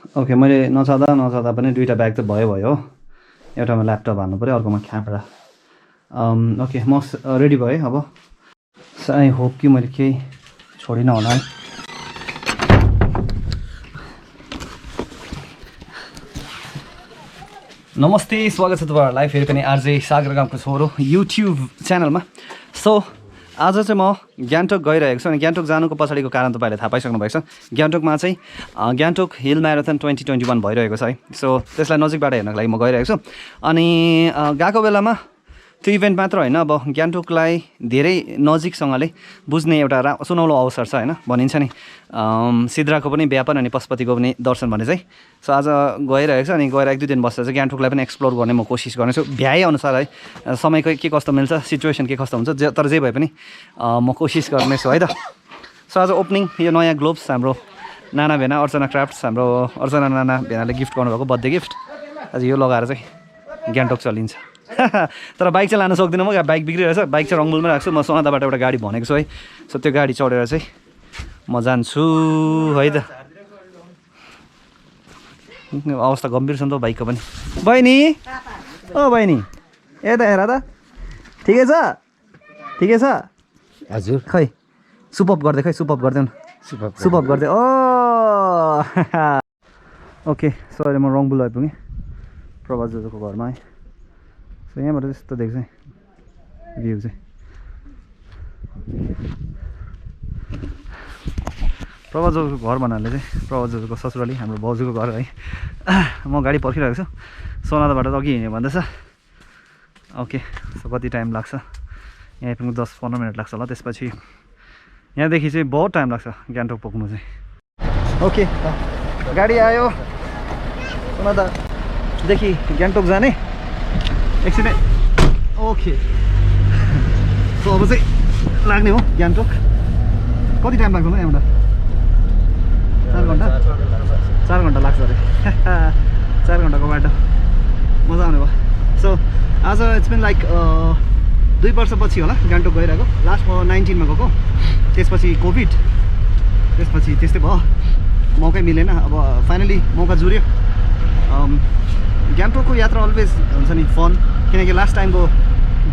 Okay मैले नचाहँदा पनि दुईवटा ब्याग त भयो हो। एउटामा ल्यापटप हाल्नु पऱ्यो, अर्कोमा क्यामेरा। ओके म रेडी भएँ अब। आई होप कि मैले केही छोडिनँ होला है। नमस्ते, स्वागत छ तपाईँहरूलाई फेरि पनि आरजे सागर गाउँको छोरो युट्युब च्यानलमा। सो आज चाहिँ म गान्तोक गइरहेको छु अनि गान्तोक जानुको पछाडिको कारण तपाईँहरूले थाहा पाइसक्नु भएको छ। गान्तोकमा चाहिँ गान्तोक हिल म्याराथन 2021 भइरहेको छ है। सो त्यसलाई नजिकबाट हेर्नको लागि म गइरहेको छु। अनि गएको बेलामा त्यो इभेन्ट मात्र होइन, अब गान्तोकलाई धेरै नजिकसँगले बुझ्ने एउटा सुनौलो अवसर छ होइन। भनिन्छ नि सिद्राको पनि व्यापन अनि पशुपतिको पनि दर्शन भने चाहिँ। सो आज गइरहेको छ अनि गएर 1-2 दिन बस्दा चाहिँ गान्तोकलाई पनि एक्सप्लोर गर्ने म कोसिस गर्नेछु भ्याए अनुसार है। समयको के कस्तो मिल्छ, सिचुएसन के कस्तो हुन्छ, तर जे भए पनि म कोसिस गर्नेछु है त। सो आज ओपनिङ यो नयाँ ग्लोभ्स हाम्रो नाना भेना अर्चना क्राफ्ट्स, हाम्रो अर्चना नाना भेनाले गिफ्ट गर्नुभएको बर्थडे गिफ्ट। आज यो लगाएर चाहिँ गान्तोक चलिन्छ। तर बाइक चाहिँ लान सक्दिनँ म, बाइक बिग्रिरहेछ। बाइक चाहिँ रङबुलमै राख्छु। म सोनादाबाट एउटा गाडी भनेको छु है। सो त्यो गाडी चढेर चाहिँ म जान्छु है त। अवस्था गम्भीर छ नि त बाइकको पनि। बहिनी, ओ बहिनी यता हेर त, ठिकै छ? ठिकै छ हजुर। खै सुपअप गरिदियो, खै सुपअप गरिदेऊ न। सुपअप गरिदियो। ओ ओके। सो अहिले म रङबुल आइपुगेँ प्रभात दाजुको घरमा है। सो यहाँबाट यस्तो देख्छ भ्यू चाहिँ। प्रभात दाजुको घर भन्नाले चाहिँ प्रभात दाजुको ससुराली हाम्रो बाउजूको घर है। म गाडी पर्खिरहेको छु। सोनादाबाट अघि हिँड्यो भन्दैछ। ओके। सो कति टाइम लाग्छ यहाँ आइपुग्नु? 10-15 मिनट लाग्छ होला। त्यसपछि यहाँदेखि चाहिँ बहुत टाइम लाग्छ गान्तोक पुग्नु चाहिँ। ओके गाडी आयो सोनादादेखि गान्तोक जाने एकछिन। ओके। सो अब चाहिँ लाग्ने हो गान्तोक। कति टाइम लाग्छ होला यहाँबाट? 4 घन्टा? 4 घन्टा लाग्छ अरे। 4 घन्टाको बाटो मजा आउने भयो। सो आज इट्स बिन लाइक 2 वर्षपछि होला गान्तोक गइरहेको। लास्ट म 19 मा गएको, त्यसपछि कोभिड, त्यसपछि त्यस्तै भयो, मौकै मिलेन। अब फाइनली मौका जुर्यो। गान्तोकको यात्रा अलवेज हुन्छ नि फन, किनकि लास्ट टाइमको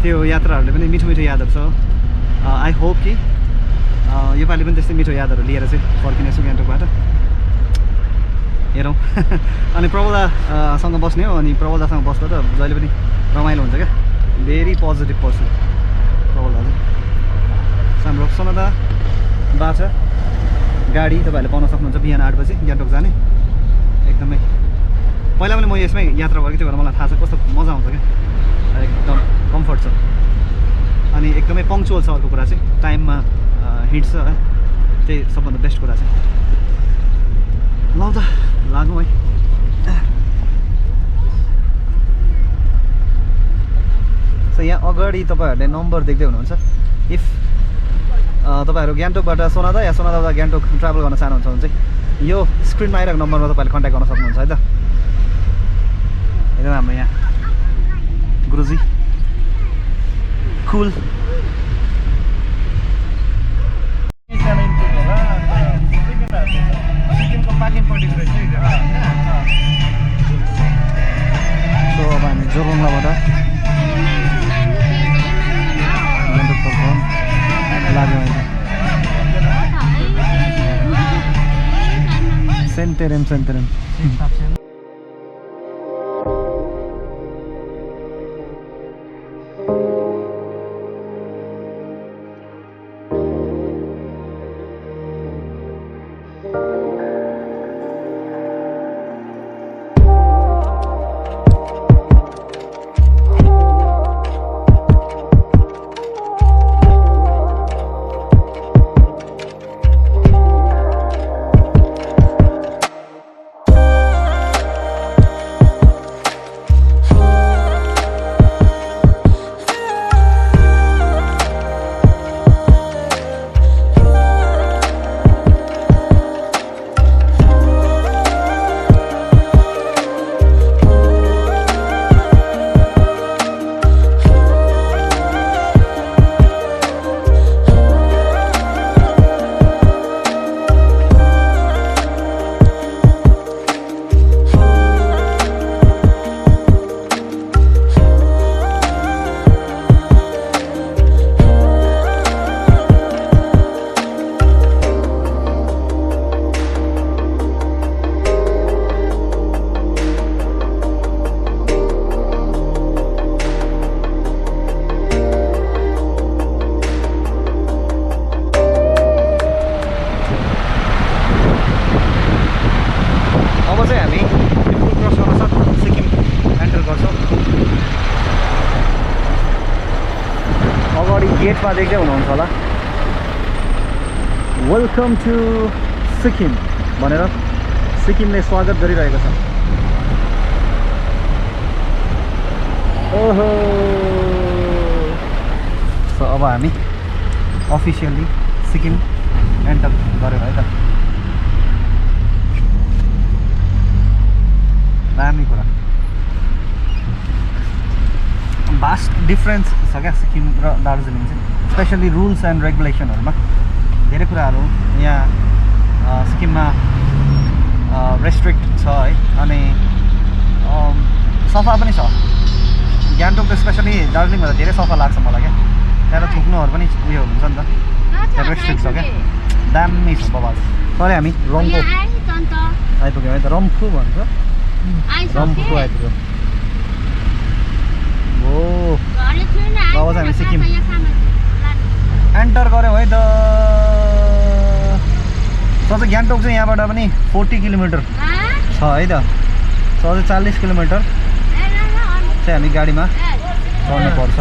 त्यो यात्राहरूले पनि मिठो मिठो यादहरू छ। आई होप कि योपालि पनि त्यस्तै मिठो यादहरू लिएर चाहिँ फर्किनेछु गान्तोकबाट। हेरौँ। अनि प्रबलदासँग बस्ने हो। अनि प्रबलदासँग बस्दा त जहिले पनि रमाइलो हुन्छ क्या। भेरी पोजिटिभ पर्सन प्रबलदा चाहिँ। हाम्रो सोनादा बाचा गाडी तपाईँहरूले पाउन सक्नुहुन्छ बिहान 8 बजी गान्तोक जाने। एकदमै पहिला पनि म यसमै यात्रा गरेको थिएँ भएर मलाई थाहा छ कस्तो मजा आउँछ क्या। एकदम कम्फर्ट छ अनि एकदमै पङ्क्चुअल छ। अर्को कुरा चाहिँ टाइममा हिँड्छ है, त्यही सबभन्दा बेस्ट कुरा चाहिँ। ल त लागौँ है। सो यहाँ अगाडि तपाईँहरूले नम्बर देख्दै हुनुहुन्छ। इफ तपाईँहरू गान्तोकबाट सोनादा या सोनादाबाट गान्तोक ट्राभल गर्न चाहनुहुन्छ भने चाहिँ यो स्क्रिनमा आइरहेको नम्बरमा तपाईँहरूले कन्ट्याक्ट गर्न सक्नुहुन्छ है त। एकदम हाम्रो यहाँ गुरुजी कुल। सो अब हामी जोरबङ्गलाबाट गान्तोकतर्फ लाग्यौँ अहिले। सेन्टेरेम। अब चाहिँ हामी पुल क्रस गर्न साथ सिक्किम एन्टर गर्छौँ। अगाडि गेटमा देख्दै हुनुहुन्छ होला वेलकम टु सिक्किम भनेर सिक्किमले स्वागत गरिरहेको छ। ओहो सो अब हामी अफिसियल्ली सिक्किम एन्टर गरेर है त। दामी कुरा भास्ट डिफ्रेन्स छ क्या सिक्किम र दार्जिलिङ चाहिँ स्पेसली रुल्स एन्ड रेगुलेसनहरूमा धेरै कुराहरू यहाँ सिक्किममा रेस्ट्रिक्ट छ है। अनि सफा पनि छ गान्तोक स्पेसली दार्जिलिङभन्दा धेरै सफा लाग्छ मलाई क्या। त्यहाँ थुक्नुहरू पनि उयो हुन्छ नि त त्यहाँ रेस्ट्रिक्ट छ क्या दामी छ बबाल। सरी हामी रम्फू आइपुग्यौँ है त रम्फू भन्छ रम्फू आइपुग्यो। हो अब चाहिँ हामी सिक्किम एन्टर गऱ्यौँ है त। सबै गान्तोक चाहिँ यहाँबाट पनि 40 किलोमिटर छ है त। 40 किलोमिटर चाहिँ हामी गाडीमा चढ्नुपर्छ।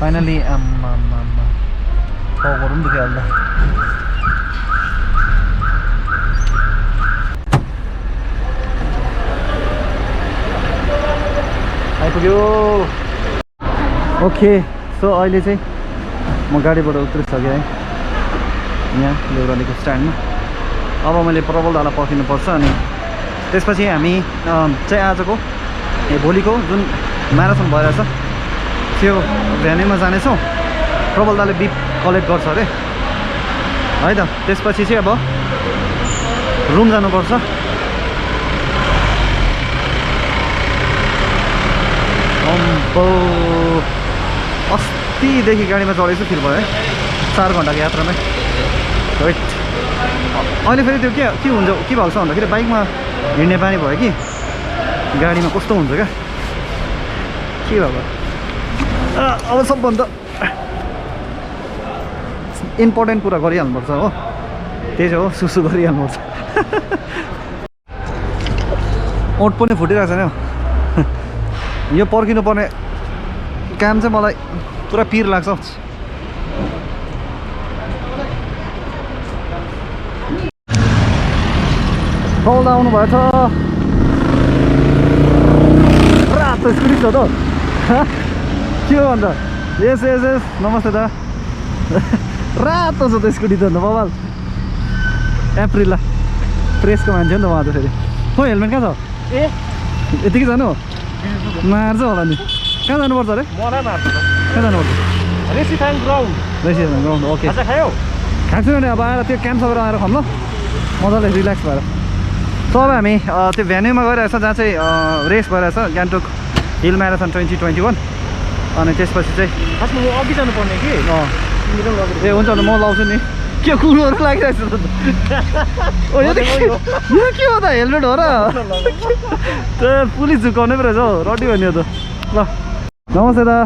फाइनली टाउकोहरू पनि दुखिहाल्दा आइपुग्यो। ओके सो अहिले चाहिँ म गाडीबाट उत्रिसकेँ है यहाँ देउरालीको स्ट्यान्डमा। अब मैले प्रबल दालाई पर्खिनुपर्छ अनि त्यसपछि हामी चाहिँ आजको भोलिको जुन म्याराथन भइरहेछ त्यो भ्यानीमा जानेछौँ। प्रबल दाले बिप कलेक्ट गर्छ अरे है त। त्यसपछि चाहिँ अब रुम जानुपर्छ। अस्तिदेखि गाडीमा चढेको छु फिल भयो है 4 घन्टाको यात्रामै। वेट अहिले फेरि त्यो के हुन्छ के भएको छ भन्दाखेरि बाइकमा हिँड्ने बानी भयो कि गाडीमा कस्तो हुन्छ क्या के भएको। अब सबभन्दा इम्पोर्टेन्ट कुरा गरिहाल्नुपर्छ हो त्यही चाहिँ हो सुसु गरिहाल्नुपर्छ। ओठ पनि फुटिरहेको छ नि यो पर्खिनु पर्ने काम चाहिँ मलाई पुरा पिर लाग्छ। प्रबल आउनु भएछ रातो स्कुटी छ त के हो अन्त। यस यस यस नमस्ते दा रातो छ त स्कुटी त अन्त बबाल एप्रिल प्रेसको मान्छे हो नि त उहाँ त फेरि। हो हेलमेट कहाँ छ ए यतिकै जानु मार्छ होला नि। कहाँ जानुपर्छ अरे कहाँ जानुपर्छ रेसिथाङ ग्राउन्ड। ओके खाएको छु नि अब आएर त्यो क्याम्प सकेर आएर खाऊँ ल मजाले रिल्याक्स भएर। सो अब हामी त्यो भेन्यूमा गइरहेछ जहाँ चाहिँ रेस भइरहेछ गान्तोक हिल म्याराथन 2021। अनि त्यसपछि चाहिँ खासमा म अघि जानुपर्ने कि ए हुन्छ म लाउँछु नि। के कुरोहरू लागिरहेको छ यो के हो त हेलमेट हो र त्यो पुलिस झुकाउने पो रहेछ हौ रड्डी भन्यो त। ल नमस्ते दा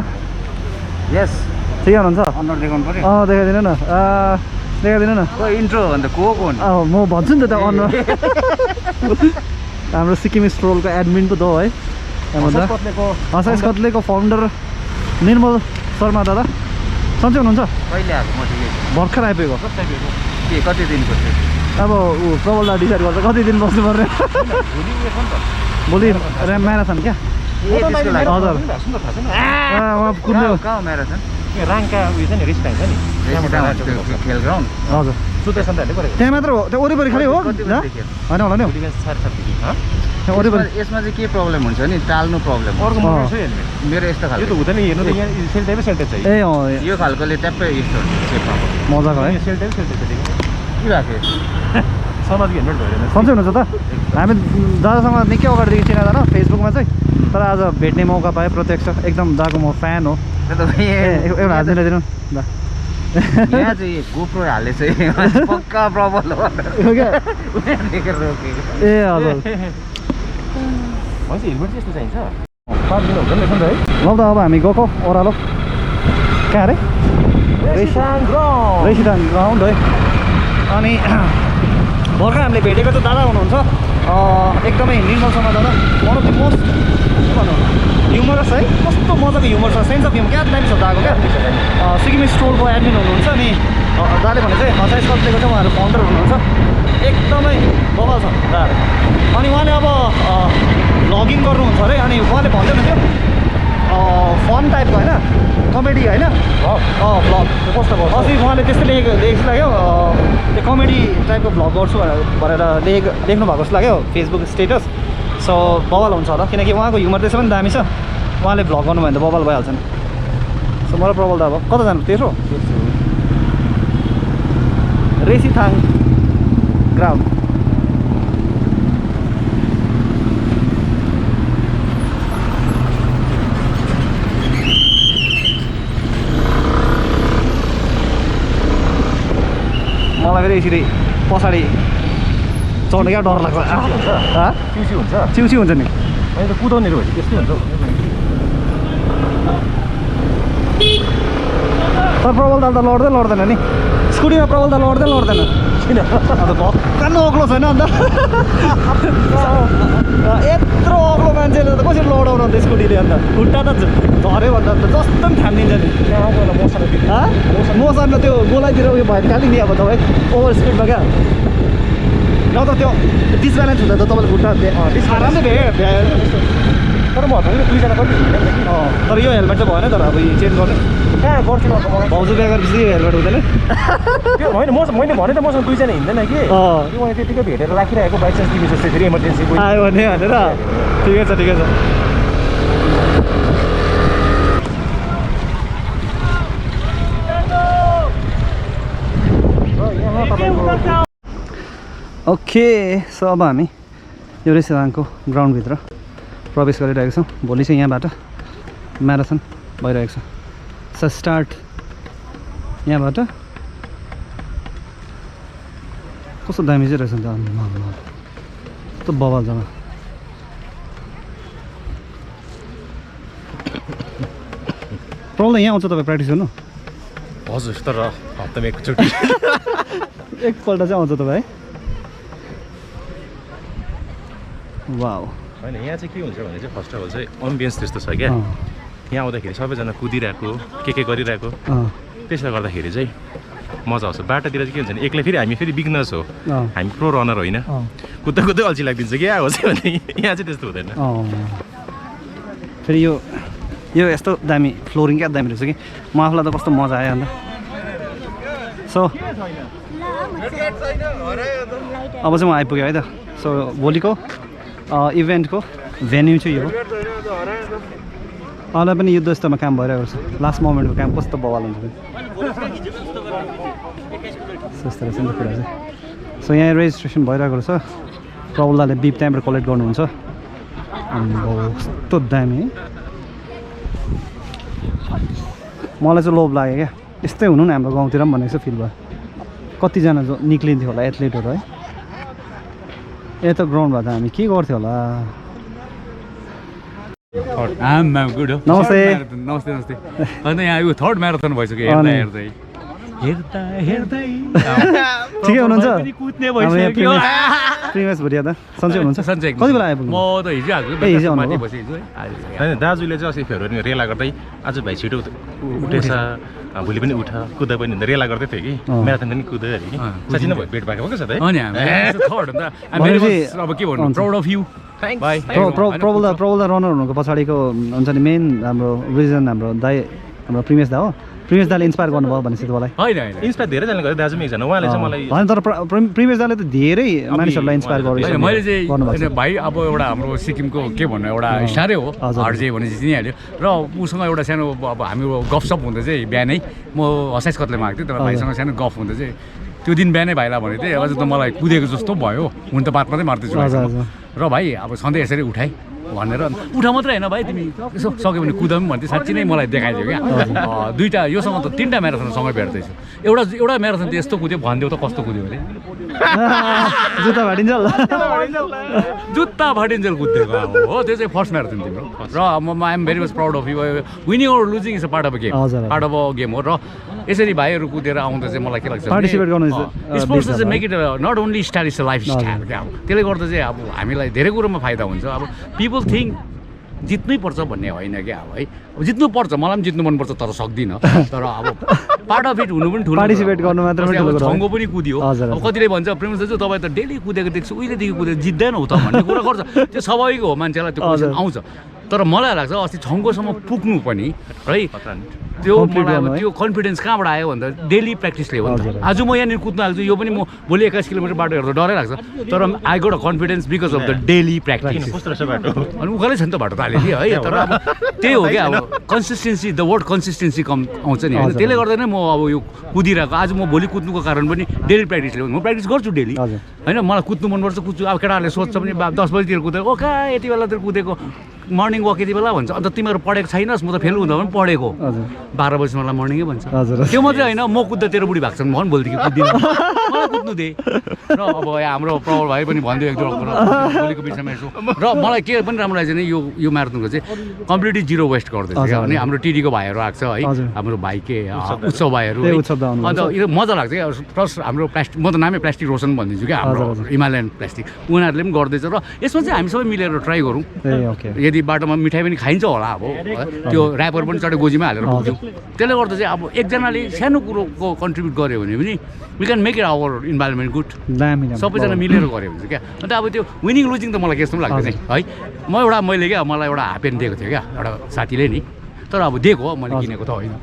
यस ठिकै हुनुहुन्छ अनुहार देखाउनु पर्यो देखाइदिनु न देखाइदिनु न इन्ट्रो भन्दा को म भन्छु नि त त्यो अनुहार हाम्रो सिक्किम स्ट्रोलको एडमिन पो त हो है हसाइस कत्लेको फाउन्डर निर्मल शर्मा दादा सन्चै हुनुहुन्छ? कहिले आएको म ठिकै छु। भर्खर आइपुगेको के कति दिनको थियो? अब प्रबललाई डिसाइड गर्छ कति दिन बस्नुपर्ने। भोलि म्याराथन क्या? हजुर कुद्ने कहाँ म्याराथन? राङका उयो छ नि रिस्ट टाइम छ नि खेल ग्राउन्ड हजुर सुदर्शन दाले गरेको त्यहाँ मात्र हो? त्यहाँ वरिपरि खालि हो होइन होला नि हौ त्यहाँ वरिपरि? यसमा चाहिँ के प्रब्लम हुन्छ नि टाल्नु प्रब्लम अर्को मोटर छ हेर्ने मेरो यस्तो यो खालको त हुँदैन हेर्नु त यहाँ सेल टाइपै सेल्टेज छ ए अँ यो खालकोले ट्याप्पै यस्तो सेपमा मजाको है। सेल टाइपै सेल्टेज छ के भएको समाजको हेलमेट भएन सन्चै हुनुहुन्छ त? हामी दादासँग निकै अगाडिदेखि चिनाजाना फेसबुकमा चाहिँ, तर आज भेट्ने मौका पाएँ प्रत्यक्ष। एकदम दाको म फ्यान हो। एउटा हात मिलाइदिनु ल। यहाँ चाहिँ गोप्रो हाले चाहिँ पक्का प्रबल हो क्या? ए हजुर भन्छ हेलमेट चाहिँ यस्तो चाहिन्छ 5 दिन हुन्छ नि रहेछ नि त है। ल त अब हामी गएको ओह्रालो कहाँ अरे रेसिडाङ ग्राउन्ड है। अनि भर्खर हामीले भेटेको चाहिँ दादा हुनुहुन्छ एकदमै निर्मल शर्मा दादा, वान अफ द मोस्ट के भन्नु ह्युमरस है। कस्तो मजाको ह्युमर छ, सेन्स अफ ह्युमर क्या टाइम छ दाको क्या। सिक्किम स्टोरको एडमिन हुनुहुन्छ अनि दाले भने चाहिँ हसाइस कत्लेको चाहिँ उहाँहरू फाउन्डर हुनुहुन्छ। एकदमै बबाल छ दादा। अनि उहाँले अब भ्लगिङ गर्नुहुन्छ अरे। अनि उहाँले भन्दै हुन्थ्यो फन टाइपको होइन, कमेडी होइन भ्लग कस्तो गर्छ अस्ति उहाँले त्यस्तै लेखेको लाग्यो त्यो कमेडी टाइपको भ्लग गर्छु भनेर लेख्नु भएको जस्तो लाग्यो फेसबुक स्टेटस। सो बबाल हुन्छ होला किनकि उहाँको ह्युमर त्यसै पनि दामी छ। उहाँले भ्लग गर्नु भयो भने त बबाल भइहाल्छ नि। सो मलाई प्रबल त अब कता जानु? तेस्रो रेसिथाङ ग्राउन्ड। मलाई फेरि यसरी पछाडि चढ्नु क्या डर लाग्छ। चिउची हुन्छ चिउची हुन्छ नि अहिले त कुदाउनेहरू भयो त्यस्तै हुन्छ तर प्रबल दाल त लड्दैन नि स्कुटीमा। प्रबल दाल लड्दैन किन अन्त भक्का अग्लो छैन अन्त यत्रो अग्लो मान्छेले त कसरी लडाउनु अन्त स्कुटीले? अन्त खुट्टा त झऱ्यो भन्दा त जस्तो पनि थामिदिन्छ नि। मोसन त्यो गोलाइतिर उयो भयो भने खालि नि अब तपाईँ ओभर स्पिडमा क्या न त त्यो डिसब्यालेन्स हुँदा त तपाईँले खुट्टा आरामले भ्यायो। तर म भन्नु दुईजना कति तर यो हेलमेट चाहिँ भएन। तर अब चेन्ज गर्ने कहाँ गर्छु भाउजू बिहा गरेपछि यो हेलमेट हुँदैन त्यो होइन मैले भने त मसँग दुईजना हिँड्दैन कि त्यो मैले त्यतिकै भेटेर राखिरहेको बाई चान्स तिमी जस्तै फेरि इमर्जेन्सी आयो भने भनेर। ठिकै छ ठिकै छ। ओके सो अब हामी यो रेसिडाङको ग्राउन्डभित्र प्रवेश गरिरहेको छौँ। भोलि चाहिँ यहाँबाट म्याराथन भइरहेको छ। सो स्टार्ट यहाँबाट। कस्तो दामी चाहिँ रहेछ नि त कस्तो बबाल जग्गा। प्रब्लम यहाँ आउँछ तपाईँ प्र्याक्टिस गर्नु? हजुर तर हप्तामा एकचोटि एकपल्ट चाहिँ आउँछ तपाईँ है? वाउ होइन यहाँ चाहिँ के हुन्छ भने चाहिँ फर्स्ट अफ अल चाहिँ अम्बियन्स त्यस्तो छ क्या। यहाँ आउँदाखेरि सबैजना कुदिरहेको के गरिरहेको त्यसले गर्दाखेरि चाहिँ मजा आउँछ। बाटोतिर चाहिँ के हुन्छ भने एक्लै फेरि हामी फेरि बिगनर्स हो, हामी प्रो रनर होइन, कुद्दा कुद्दै अल्छी लागिदिन्छ क्या हो चाहिँ भने यहाँ चाहिँ त्यस्तो हुँदैन। फेरि यो यस्तो दामी फ्लोरिङ क्या दामी रहेछ कि म आफूलाई त कस्तो मजा आयो अन्त। सो अब चाहिँ म आइपुगेँ है त। सो भोलिको इभेन्टको भेन्यू चाहिँ यो हो। अरूलाई पनि युद्ध स्तरमा काम भइरहेको छ। लास्ट मोमेन्टको काम कस्तो बवाल हुन्छ त्यस्तो रहेछ नि त कुरा चाहिँ। सो यहाँ रेजिस्ट्रेसन भइरहेको रहेछ। प्रबलदाले बिप त्यहाँबाट कलेक्ट गर्नुहुन्छ। कस्तो दामी है। मलाई चाहिँ लोभ लाग्यो क्या यस्तै हुनु नि हाम्रो गाउँतिर पनि भनेको छ फिल भयो। कतिजना जो निक्लिन्थ्यो होला एथलिटहरू है। यता ग्राउन्ड भए त हामी के गर्थ्यो होला। गुड हो। नमस्ते नमस्ते नमस्ते। अन्त यहाँ यो थर्ड म्याराथन भइसक्यो हेर्दा हेर्दै हेर्दा हेर्दै ठिकै हुनुहुन्छ कुद्ने भइसक्यो प्रिमेश भुटिया त सन्चै हुनुहुन्छ सन्चै कति बेला आइपुग्नु म त हिजो आएको ए हिजो माथि आउनुभयो? बसेको छु है होइन दाजुले चाहिँ अस्ति फेब्रुअरीमा रेला गर्दै आज भाइ छिटो उठेछ भोलि पनि उठ कुदा पनि रेला गर्दै थियो कि म्याराथन पनि कुद्यो अरे कि साँच्ची नै भेट भएको हो क्या साथै अनि थर्ड अब के भन्नु प्राउड अफ यु बाई प्रबल द रनर हुनुको पछाडिको हुन्छ नि मेन हाम्रो रिजन हाम्रो दाइ हाम्रो प्रिमेश दा हो प्रिमेश दाले इन्सपायर गर्नुभयो भनेपछि तपाईँलाई होइन होइन इन्सपायर धेरैजनाले गर्यो दाजु एकजना उहाँले चाहिँ मलाई होइन तर प्रिमेश दाले त धेरै मानिसहरूलाई इन्सपायर होइन मैले गर्नुभएको चाहिँ भाइ अब एउटा हाम्रो सिक्किमको के भन्नु एउटा स्टारै हो आरजे भने चाहिँ चिनिहाल्यो र उसँग एउटा सानो अब हामी गफसप हुँदा चाहिँ बिहानै म हसाइस कतले मागेको थिएँ तर भाइसँग सानो गफ हुँदा चाहिँ त्यो दिन बिहानै भाइलाई भनेको थिएँ अझ त मलाई कुदेको जस्तो भयो हुन त बात मात्रै मार्दैछु र भाइ अब सधैँ यसरी उठाइ भनेर उठा मात्रै होइन भाइ तिमी यसो सक्यो भने कुदा पनि भन्थ्यो साँच्ची नै मलाई देखाइदियो क्या दुईवटा योसँग त 3टा म्याराथन सँगै भेट्दैछु एउटा म्याराथन त यस्तो कुद्यो भनिदेऊ त कस्तो कुद्यो भने जुत्ता भाटिन्छ जुत्ता फाटिन्जेल कुदेको हो त्यो चाहिँ फर्स्ट म्याराथन तिम्रो र I am very much proud of you winning or losing is a part of a game part of a game हो र यसरी भाइहरू कुदेर आउँदा चाहिँ मलाई के लाग्छ पार्टिसिपेट गर्नु स्पोर्ट्स चाहिँ make it not only style is a life style क्या अब त्यसले गर्दा चाहिँ अब हामीलाई धेरै कुरोमा फाइदा हुन्छ अब पिपल थिङ्क जित्नै पर्छ भन्ने होइन क्या अब है जित्नु पर्छ मलाई पनि जित्नु मनपर्छ तर सक्दिनँ तर अब पार्ट अफ इट हुनु पनि ठुलो पार्टिसिपेट गर्नु मात्र छङ्गो पनि कुदियो अब कतिले भन्छ प्रेमस दाजु तपाईँ त डेली कुदेको देख्छु उहिलेदेखि कुदेको जित्दैन हो त भन्ने कुरा गर्छ त्यो स्वाभाविक हो मान्छेलाई त्यो क्वेसन आउँछ तर मलाई लाग्छ अस्ति छङ्गोसम्म पुग्नु पनि है त्यो मलाई अब त्यो कन्फिडेन्स कहाँबाट आयो भन्दा डेली प्र्याक्टिसले हो आज म यहाँनिर कुद्न आएको छु यो पनि म भोलि 21 किलोमिटर बाटो हेर्दा डरै लाग्छ तर I got a confidence because of the daily practice अनि उकालै छ नि त बाटो त अलिअलि है तर अब त्यही हो क्या अब कन्सिस्टेन्सी द वर्ड कन्सिस्टेन्सी कम आउँछ नि होइन त्यसले गर्दा नै म अब यो कुदिरहेको आज म भोलि कुद्नुको कारण पनि डेली प्र्याक्टिसले म प्र्याक्टिस गर्छु डेली होइन मलाई कुद्नु मनपर्छ कुद्छु अब केटाहरूले सोध्छ पनि 10 बजीतिर कुदेको कहाँ यति बेलातिर कुदेको मर्निङ वक यति बेला भन्छ अन्त तिमीहरू पढेको छैनस् म त फेल हुँदा पनि पढेको 12 बजी मलाई मर्निङै भन्छ त्यो मात्रै होइन म कुद्दा तेरो बुढी भएको छ भन् भोलिदेखि कुद्दिनँ मलाई कुद्नु दे र अब हाम्रो प्रबल भाइ पनि भनिदियो एक दुईवटा कुरा भोलिको बिचमा यसो र मलाई के पनि राम्रो लाग्छ नि यो म्याराथनको चाहिँ कम्प्लिटली जिरो वेस्ट गर्दैछ क्या अनि हाम्रो टिडीको भाइहरू आएको छ है हाम्रो भाइ के उत्सव भाइहरू अन्त यो मजा लाग्छ क्या प्लस हाम्रो प्लास्टिक म त नामै प्लास्टिक रोशन भनिदिन्छु क्या हाम्रो हिमालयन प्लास्टिक उनीहरूले पनि गर्दैछ र यसमा चाहिँ हामी सबै मिलेर ट्राई गरौँ यदि बाटोमा मिठाई पनि खाइन्छ होला अब त्यो ऱ्यापर पनि चढे गोजीमा हालेर पुग्छौँ त्यसले गर्दा चाहिँ अब एकजनाले सानो कुरोको कन्ट्रिब्युट गर्यो भने पनि we can make it our environment good सबैजना मिलेर गऱ्यो भने चाहिँ क्या अन्त अब त्यो विनिङ लुजिङ त मलाई त्यस्तो पनि लाग्दैन है मैले क्या मलाई एउटा हाफ प्यान्ट दिएको थियो क्या एउटा साथीले नि तर अब दिएको हो मैले किनेको त होइन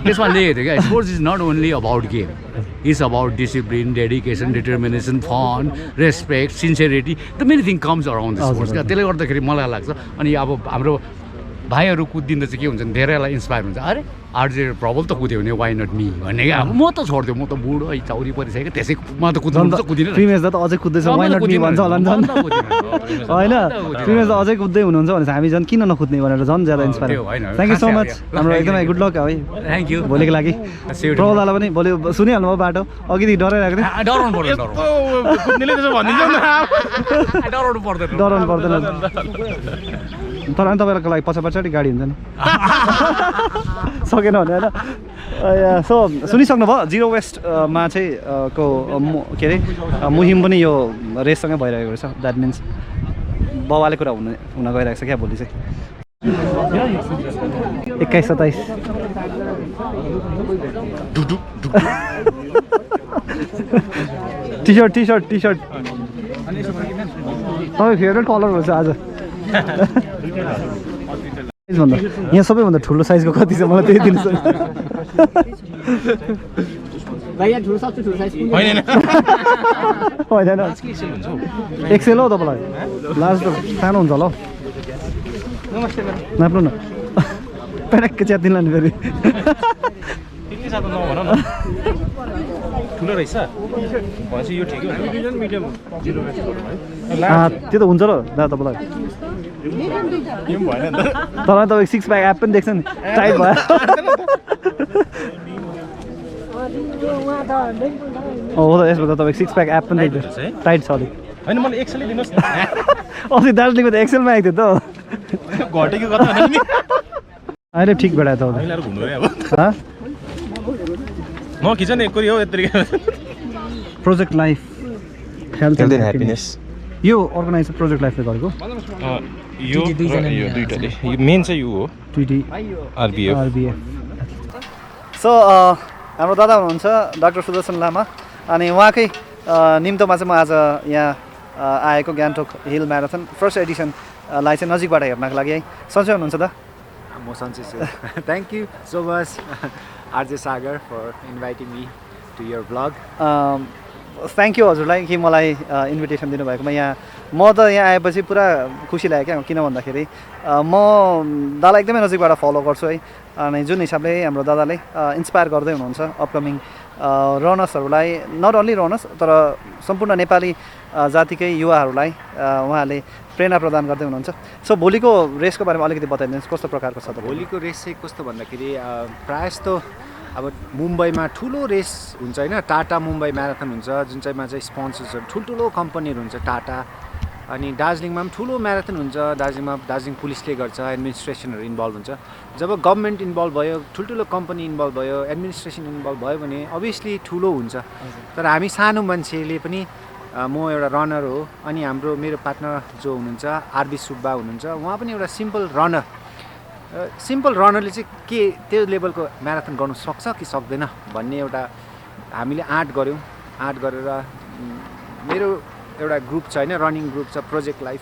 त्यसमा लेखेको थियो क्या sports is not only about game it's about discipline dedication determination fun respect sincerity the many thing comes around the sports क्या त्यसले गर्दाखेरि मलाई लाग्छ अनि अब हाम्रो भाइहरू कुदिँदा चाहिँ के हुन्छ भने धेरैलाई इन्सपायर हुन्छ अरे आरजे प्रबल त कुद्यो भने वाइ नट मी भन्ने क्या अब म त छोडिदियो म त बुढो चौरी परिसक्यो त्यसै म त कुदिनँ प्रिमेश दा त अझै कुद्दैछ वाइ नट मी भन्छ होला नि झन् होइन प्रिमेश दा अझै कुद्दै हुनुहुन्छ भने हामी झन् किन नकुद्ने भनेर झन् ज्यादा inspire thank you so much हाम्रो एकदमै गुड लक है थ्याङ्क यू भोलिको लागि प्रबल दालाई पनि भोलि सुनिहाल्नु भयो बाटो अघिदेखि डराइरहेको थिएँ डराउनु पर्दैन डराउनु पर्दैन तर अनि तपाईँको लागि पछाडि गाडी हुन्छ नि सकेन भने होइन सो सुनिसक्नु भयो जिरो वेस्टमा चाहिँ के अरे मुहिम पनि यो रेससँगै भइरहेको रहेछ द्याट मिन्स बाबाले कुरा हुन गइरहेको छ क्या भोलि चाहिँ 21-27 टी सर्ट तपाईँ फेभरेट कलर हुन्छ आज भन्दा यहाँ सबैभन्दा ठुलो साइजको कति छ मलाई त्यही दिनुहोस् होइन एक्सेल हो तपाईँलाई लास्ट सानो हुन्छ होला नाप्नु न प्याडक्क च्यातिन लाने फेरि ठुलो रहेछ भनेपछि यो ठिकै त्यो त हुन्छ र दा तपाईँलाई तर तपाईँ सिक्स प्याक एप पनि देख्छ नि टाइट भयो हो त यसमा त तपाईँ सिक्स प्याक एप पनि देख्छ टाइट छ अलिक होइन मलाई एक्सलै दिनुहोस् न अस्ति दार्जिलिङमा त एक्सेलमा आएको थियो त घटेको कता अहिले ठिक भेटायो त नखिच नि एकरी हो यत्रो project life health health and and happiness यो अर्गनाइज प्रोजेक्ट लाइफले गरेको यो यो दुईटाले यो मेन चाहिँ यो हो टिटी आरबिएफ आरबिएफ सो हाम्रो दादा हुनुहुन्छ डाक्टर सुदर्शन लामा अनि उहाँकै निम्तोमा चाहिँ म आज यहाँ आएको गान्तोक हिल म्याराथन फर्स्ट एडिसनलाई चाहिँ नजिकबाट हेर्नको लागि है सन्चै हुनुहुन्छ त म सन्चै छु thank you so much RJ Sagar for inviting me to your blog thank you हजुरलाई कि मलाई इन्भिटेसन दिनुभएकोमा यहाँ म त यहाँ आएपछि पुरा खुसी लाग्यो क्या किन भन्दाखेरि म दादालाई एकदमै नजिकबाट फलो गर्छु है अनि जुन हिसाबले हाम्रो दादाले इन्सपायर गर्दै हुनुहुन्छ अपकमिङ रनर्सहरूलाई नट ओन्ली रनर्स तर सम्पूर्ण नेपाली जातिकै युवाहरूलाई उहाँले प्रेरणा प्रदान गर्दै हुनुहुन्छ सो भोलिको रेसको बारेमा अलिकति बताइदिनुहोस् कस्तो प्रकारको छ त भोलिको रेस चाहिँ कस्तो भन्दाखेरि प्रायः जस्तो अब मुम्बईमा ठुलो रेस हुन्छ होइन टाटा मुम्बई म्याराथन हुन्छ जुन चाहिँमा चाहिँ स्पोन्सर्सहरू ठुल्ठुलो कम्पनीहरू हुन्छ टाटा अनि दार्जिलिङमा पनि ठुलो म्याराथन हुन्छ दार्जिलिङमा दार्जिलिङ पुलिसले गर्छ एडमिनिस्ट्रेसनहरू इन्भल्भ हुन्छ जब गभर्मेन्ट इन्भल्भ भयो ठुल्ठुलो कम्पनी इन्भल्भ भयो एडमिनिस्ट्रेसन इन्भल्भ भयो भने अभियसली ठुलो हुन्छ तर हामी सानो मान्छेले पनि म एउटा रनर हो अनि मेरो पार्टनर जो हुनुहुन्छ आरबी सुब्बा हुनुहुन्छ उहाँ पनि एउटा सिम्पल रनरले चाहिँ के त्यो लेभलको म्याराथन गर्नु सक्छ कि सक्दैन भन्ने एउटा हामीले आँट गऱ्यौँ आँट गरेर मेरो एउटा ग्रुप छ होइन रनिङ ग्रुप छ प्रोजेक्ट लाइफ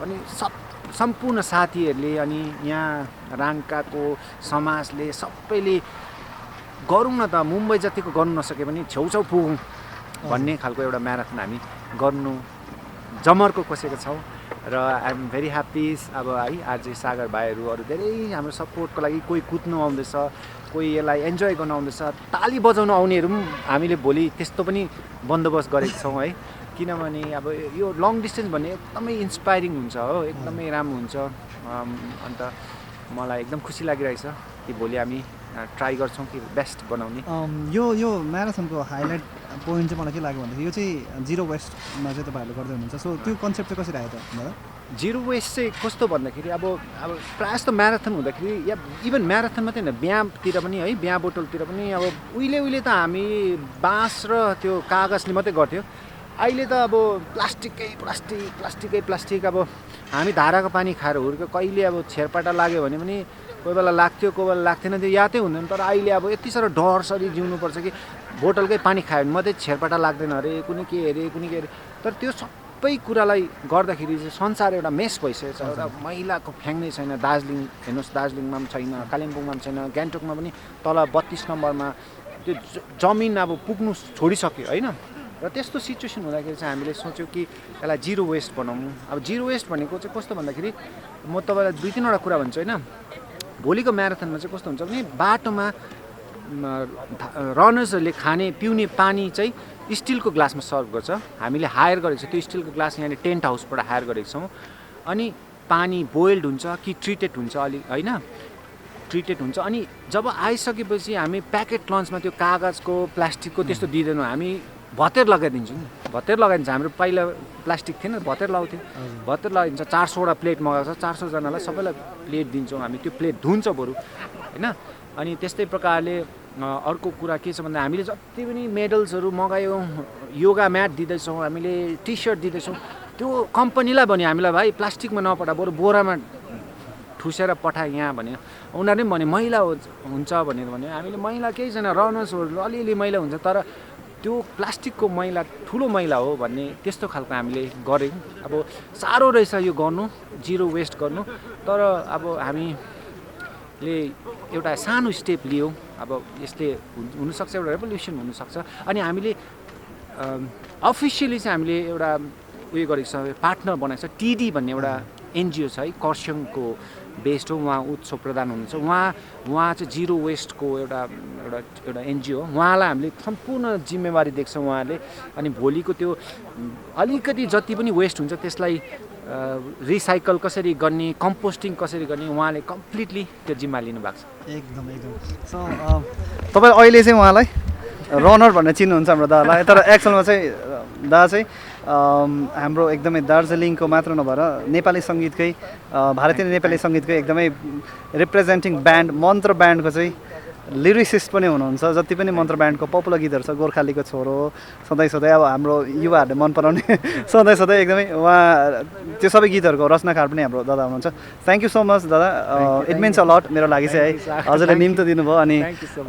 अनि सम्पूर्ण साथीहरूले अनि यहाँ राङ्काको समाजले सबैले गरौँ न त मुम्बई जतिको गर्नु नसके पनि छेउछाउ पुगौँ भन्ने खालको एउटा म्याराथन हामी गर्नु जमर्को कोसेको छौँ र आइ एम भेरी ह्याप्पी अब है आज सागर भाइहरू अरू धेरै हाम्रो सपोर्टको लागि कोही कुद्नु आउँदैछ कोही यसलाई इन्जोय गर्न आउँदैछ ताली बजाउनु आउनेहरू पनि हामीले भोलि त्यस्तो पनि बन्दोबस्त गरेको छौँ है किनभने अब यो लङ डिस्टेन्स भन्ने एकदमै इन्सपाइरिङ हुन्छ हो एकदमै राम्रो हुन्छ अन्त मलाई एकदम खुसी लागिरहेछ कि भोलि हामी ट्राई गर्छौँ कि बेस्ट बनाउने यो म्याराथनको हाइलाइट पोइन्ट चाहिँ मलाई के लाग्यो भन्दाखेरि यो चाहिँ जिरो वेस्टमा चाहिँ तपाईँहरूले गर्दै हुनुहुन्छ सो त्यो कन्सेप्ट चाहिँ कसरी आयो त जिरो वेस्ट चाहिँ कस्तो भन्दाखेरि अब प्रायः जस्तो म्याराथन हुँदाखेरि या इभन म्याराथन मात्रै होइन बिहातिर पनि है बिहा बोतलतिर पनि अब उहिले त हामी बाँस र त्यो कागजले मात्रै गर्थ्यो अहिले त अब प्लास्टिक अब हामी धाराको पानी खाएर हुर्क्यो कहिले अब छेरपाटा लाग्यो भने पनि कोही बेला लाग्थ्यो कोही बेला लाग्थेन त्यो यादै हुँदैन तर अहिले अब यति साह्रो डरसरी जिउनुपर्छ कि बोतलकै पानी खायो भने मात्रै छेरपाटा लाग्दैन अरे कुनै के अरे तर त्यो सबै कुरालाई गर्दाखेरि चाहिँ संसार एउटा मेस भइसकेको छ एउटा मैलाको फ्याङ्नै छैन दार्जिलिङ हेर्नुहोस् दार्जिलिङमा पनि छैन कालिम्पोङमा पनि छैन गान्तोकमा पनि तल 32 नम्बरमा त्यो जमिन अब पुग्नु छोडिसक्यो होइन र त्यस्तो सिचुएसन हुँदाखेरि चाहिँ हामीले सोच्यौँ कि यसलाई जिरो वेस्ट बनाउँ अब जिरो वेस्ट भनेको चाहिँ कस्तो भन्दाखेरि म तपाईँलाई 2-3वटा कुरा भन्छु होइन भोलिको म्याराथनमा चाहिँ कस्तो हुन्छ भने बाटोमा रनर्सहरूले खाने पिउने पानी चाहिँ स्टिलको ग्लासमा सर्भ गर्छ हामीले हायर गरेको छ त्यो स्टिलको ग्लास यहाँले टेन्ट हाउसबाट हायर गरेको छौँ अनि पानी बोइल्ड हुन्छ कि ट्रिटेड हुन्छ अलिक होइन ट्रिटेड हुन्छ अनि जब आइसकेपछि हामी प्याकेट लन्चमा त्यो कागजको प्लास्टिकको त्यस्तो दिँदैनौँ हामी भतेर लगाइदिन्छौँ भतेर लगाइदिन्छ हाम्रो पहिला प्लास्टिक थिएन भतेर लगाउँथ्यौँ भतेर लगाइदिन्छ 400वटा प्लेट मगाएको छ 400जनालाई सबैलाई प्लेट दिन्छौँ हामी त्यो प्लेट धुन्छ बरु होइन अनि त्यस्तै प्रकारले अर्को कुरा के छ भन्दा हामीले जति पनि मेडल्सहरू मगायौँ योगा म्याट दिँदैछौँ हामीले टी सर्ट दिँदैछौँ त्यो कम्पनीलाई भन्यो हामीलाई भाइ प्लास्टिकमा नपठा बरु बोरामा ठुसेर पठाए यहाँ भने उनीहरूले पनि भन्यो मैला हुन्छ भनेर भन्यो हामीले मैला केही छैन रनर्सहरू अलिअलि मैला हुन्छ तर त्यो प्लास्टिकको मैला ठुलो मैला हो भन्ने त्यस्तो खालको हामीले गऱ्यौँ अब साह्रो रहेछ यो गर्नु जिरो वेस्ट गर्नु तर अब हामीले एउटा सानो स्टेप लियौँ अब यसले हुनसक्छ एउटा रेभोल्युसन हुनसक्छ अनि हामीले अफिसियली चाहिँ हामीले एउटा उयो गरेको छ पार्टनर बनाएको छ टिडी भन्ने एउटा एनजिओ छ है कर्सियङको बेस्ड हो उहाँ उत्सव प्रधान हुनुहुन्छ उहाँ चाहिँ जिरो वेस्टको एउटा एनजिओ हो उहाँलाई हामीले सम्पूर्ण जिम्मेवारी देख्छौँ उहाँले अनि भोलिको त्यो अलिकति जति पनि वेस्ट हुन्छ त्यसलाई रिसाइकल कसरी गर्ने कम्पोस्टिङ कसरी गर्ने उहाँले कम्प्लिटली त्यो जिम्मा लिनुभएको छ एकदम सो तपाईँ अहिले चाहिँ उहाँलाई रनर भनेर चिन्नुहुन्छ हाम्रो दादालाई तर एक्चुअलमा चाहिँ दादा चाहिँ हाम्रो एकदमै दार्जिलिङको मात्र नभएर नेपाली सङ्गीतकै भारतीय नेपाली सङ्गीतकै एकदमै रिप्रेजेन्टिङ ब्यान्ड मन्त्र ब्यान्डको चाहिँ लिरिसिस्ट पनि हुनुहुन्छ जति पनि मन्त्र ब्यान्डको पपुलर गीतहरू छ गोर्खालीको छोरो सधैँ सधैँ अब हाम्रो युवाहरूले मन पराउने सधैँ सधैँ एकदमै उहाँ त्यो सबै गीतहरूको रचनाकार पनि हाम्रो दादा हुनुहुन्छ थ्याङ्क यू सो मच दादा इट मिन्स अ लट मेरो लागि चाहिँ है हजुरले निम्तो दिनुभयो अनि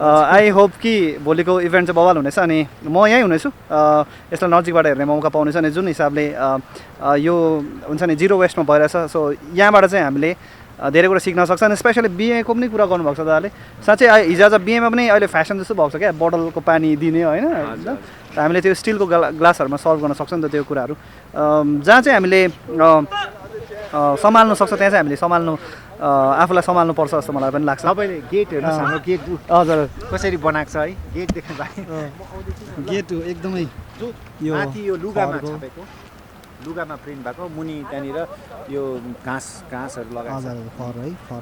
आई होप कि भोलिको इभेन्ट चाहिँ बवाल हुनेछ अनि म यहीँ हुनेछु यसलाई नजिकबाट हेर्ने मौका पाउनेछ अनि जुन हिसाबले यो हुन्छ नि जिरो वेस्टमा भइरहेछ सो यहाँबाट चाहिँ हामीले धेरै कुरा सिक्न सक्छ अनि स्पेसली बिहेको पनि कुरा गर्नुभएको छ दादाले साँच्चै हिजो आज बिहेमा पनि अहिले फेसन जस्तो भएको छ क्या बोतलको पानी दिने होइन हामीले त्यो स्टिलको ग्लासहरूमा सल्भ गर्न सक्छ नि त त्यो कुराहरू जहाँ चाहिँ हामीले सम्हाल्नु सक्छ त्यहाँ चाहिँ हामीले सम्हाल्नु आफूलाई सम्हाल्नु पर्छ जस्तो मलाई पनि लाग्छ तपाईँले गेट हेर्नुहोस् हाम्रो गेट हजुर कसरी बनाएको छ है गेट देख्नु पाएँ गेट एकदमै यो माथि यो लुगामा छापेको लुगामा प्रिन्ट भएको मुनि त्यहाँनिर यो घाँसहरू लगाएको फर है फर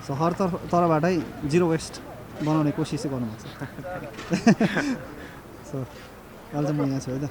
सो हर तरबाटै जिरो वेस्ट बनाउने कोसिस चाहिँ गर्नुभएको छ सो अहिले चाहिँ म यहाँ छु है त